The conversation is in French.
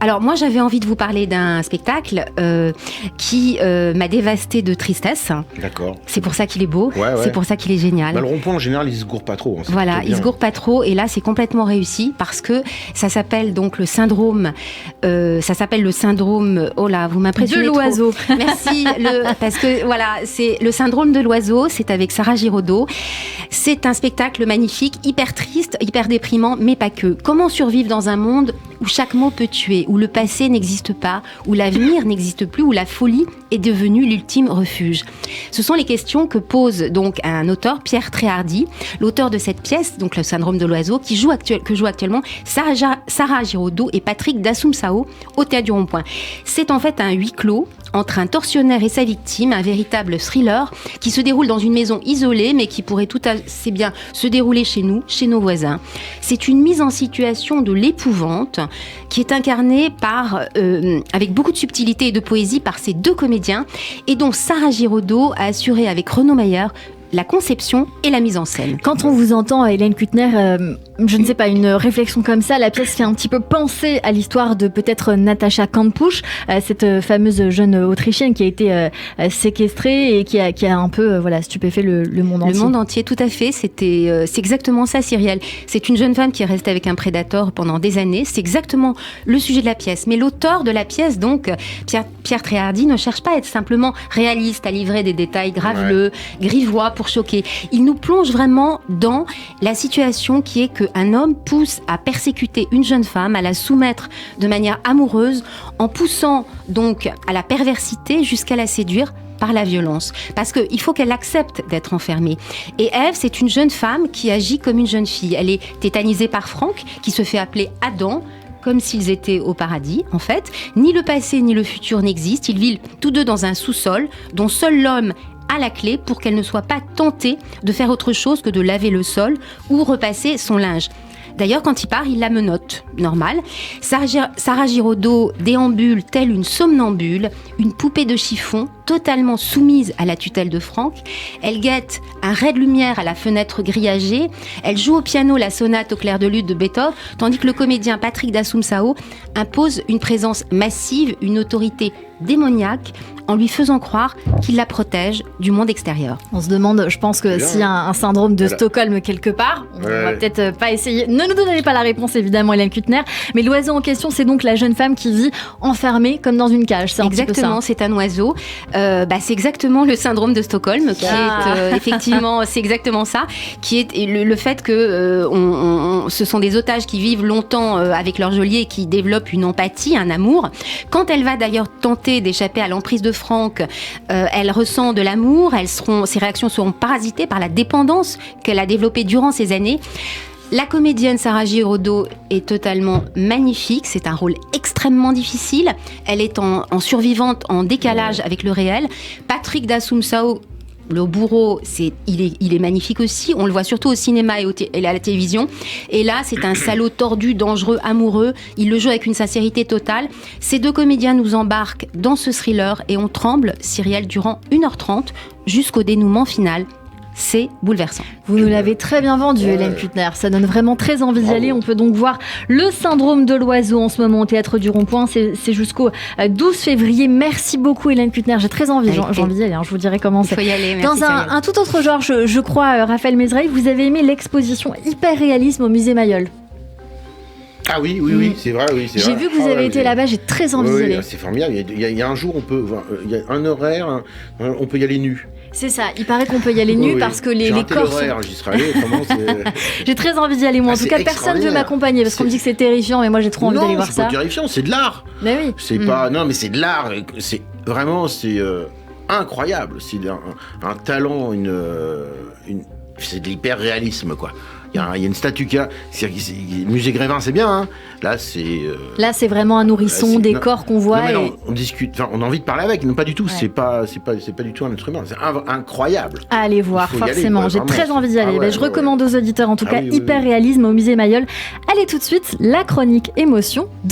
Alors moi j'avais envie de vous parler d'un spectacle qui m'a dévasté de tristesse. D'accord. C'est pour ça qu'il est beau, Ouais. c'est pour ça qu'il est génial. Bah, le rond-point en général il se gourre pas trop. Hein, Voilà, il se gourre pas trop et là c'est complètement réussi parce que ça s'appelle donc le syndrome, oh là vous m'impressionnez de l'oiseau. Trop. Merci, parce que voilà, c'est le syndrome de l'oiseau, c'est avec Sarah Giraudot. C'est un spectacle magnifique, hyper triste, hyper déprimant, mais pas que. Comment survivre dans un monde où chaque mot peut tuer, où le passé n'existe pas, où l'avenir n'existe plus, où la folie est devenue l'ultime refuge. Ce sont les questions que pose donc un auteur, Pierre Tréhardy, l'auteur de cette pièce, donc le syndrome de l'oiseau, que joue actuellement Sarah Giraudot et Patrick Dassumsao au Théâtre du Rond-Point. C'est en fait un huis clos entre un tortionnaire et sa victime, un véritable thriller qui se déroule dans une maison isolée mais qui pourrait tout assez bien se dérouler chez nous, chez nos voisins. C'est une mise en situation de l'épouvante qui est incarnée avec beaucoup de subtilité et de poésie par ces deux comédiens et dont Sarah Giraudot a assuré avec Renaud Mayer la conception et la mise en scène. Quand on vous entend, Hélène Kuttner, je ne sais pas, une réflexion comme ça, la pièce fait un petit peu penser à l'histoire de peut-être Natascha Kampusch, cette fameuse jeune Autrichienne qui a été séquestrée et qui a un peu stupéfait le monde entier. Le monde entier, tout à fait. C'est exactement ça, Cyrielle. C'est une jeune femme qui est restée avec un prédateur pendant des années. C'est exactement le sujet de la pièce. Mais l'auteur de la pièce, donc Pierre Tréhardy, ne cherche pas à être simplement réaliste, à livrer des détails graveleux, grivois, pour choquer. Il nous plonge vraiment dans la situation qui est qu'un homme pousse à persécuter une jeune femme, à la soumettre de manière amoureuse, en poussant donc à la perversité jusqu'à la séduire par la violence. Parce qu'il faut qu'elle accepte d'être enfermée. Et Ève, c'est une jeune femme qui agit comme une jeune fille. Elle est tétanisée par Franck, qui se fait appeler Adam, comme s'ils étaient au paradis, en fait. Ni le passé ni le futur n'existent. Ils vivent tous deux dans un sous-sol, dont seul l'homme à la clé pour qu'elle ne soit pas tentée de faire autre chose que de laver le sol ou repasser son linge. D'ailleurs, quand il part, il la menotte, normal. Sarah Giraudot déambule telle une somnambule, une poupée de chiffon totalement soumise à la tutelle de Franck. Elle guette un ray de lumière à la fenêtre grillagée. Elle joue au piano la sonate au clair de lune de Beethoven, tandis que le comédien Patrick Dassumsao impose une présence massive, une autorité démoniaque, en lui faisant croire qu'il la protège du monde extérieur. On se demande, je pense que s'il y a un syndrome de Stockholm quelque part, on va peut-être pas essayer. Ne nous donnez pas la réponse, évidemment, Hélène Kuttner. Mais l'oiseau en question, c'est donc la jeune femme qui vit enfermée comme dans une cage. C'est exactement, c'est un oiseau. C'est exactement le syndrome de Stockholm, qui est effectivement, c'est exactement ça, qui est le fait que ce sont des otages qui vivent longtemps avec leur geôlier et qui développent une empathie, un amour. Quand elle va d'ailleurs tenter d'échapper à l'emprise de Franck, elle ressent de l'amour, ses réactions seront parasitées par la dépendance qu'elle a développée durant ces années. La comédienne Sarah Giraudot est totalement magnifique, c'est un rôle extrêmement difficile, elle est en survivante, en décalage avec le réel. Patrick Dassumsao, le bourreau, il est magnifique aussi. On le voit surtout au cinéma et à la télévision. Et là, c'est un salaud tordu, dangereux, amoureux. Il le joue avec une sincérité totale. Ces deux comédiens nous embarquent dans ce thriller et on tremble, Cyrielle, durant 1h30 jusqu'au dénouement final. C'est bouleversant. Vous nous l'avez très bien vendu, Hélène Kuttner. Ça donne vraiment très envie d'y aller. On peut donc voir le syndrome de l'oiseau en ce moment au Théâtre du Rond-Point. C'est jusqu'au 12 février. Merci beaucoup, Hélène Kuttner. J'ai très envie. J'ai envie d'y aller. Je vous dirai comment c'est. Il faut y aller. Merci, dans un tout autre genre, je crois, Raphaël Mézrahi, vous avez aimé l'exposition Hyper Réalisme au Musée Mayol. Ah oui, c'est vrai. J'ai vu que vous avez été là-bas, j'ai très envie d'y aller. C'est formidable. Il y a un jour, il y a un horaire, on peut y aller nu. C'est ça, il paraît qu'on peut y aller nu parce que les corps sont... J'y serais allé, autrement J'ai très envie d'y aller, moi. En tout cas, personne ne veut m'accompagner parce qu'on me dit que c'est terrifiant, mais moi j'ai trop envie d'aller voir ça. Non, c'est pas terrifiant, c'est de l'art. Mais oui. C'est pas... Non, mais c'est de l'art. C'est vraiment, incroyable. C'est un talent, c'est de l'hyper-réalisme, quoi. Il y a une statue le musée Grévin, c'est bien, hein. Là, c'est vraiment un nourrisson, des corps qu'on voit. Non, on discute, on a envie de parler avec, non pas du tout. Ouais. C'est pas du tout un être humain. C'est incroyable. Allez voir, forcément. Aller, j'ai très envie d'y aller. Je recommande aux auditeurs, en tout cas, Hyper Réalisme au Musée Mayol. Allez tout de suite, la chronique émotion de